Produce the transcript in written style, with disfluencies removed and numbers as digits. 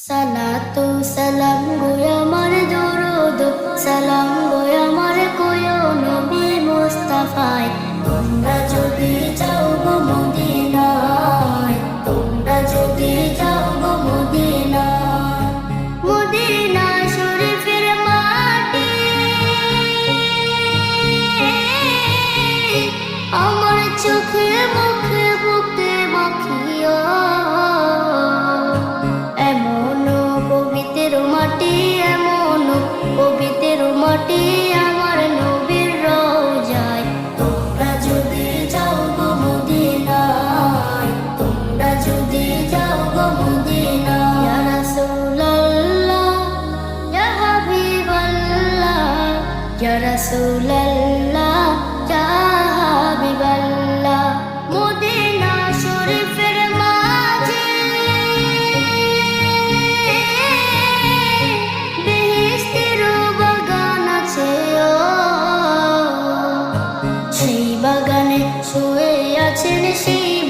সালাতু সালাম গো আমার দরুদ সালাম গো আমার কোয় নবী মুস্তাফায় তোমরা যদি যাও গো মদিনায় তোমরা যদি যাও গো মদিনায় মদিনা শরীফের মাটি আমার চোখে মুখে বুকে মাখিয়া মাটি আমার নবীর রওজায় তোমরা যদি যাও গো মদিনায় তোমরা যদি যাও গো মদিনায় ইয়া রাসূলুল্লাহ ইয়া হাবিবাল্লাহ ইয়া রাসূলুল্লাহ ইয়া হাবিবাল্লাহ মদিনা শরীফের মাঝে সেই বাগানে শুয়ে আছেন সেই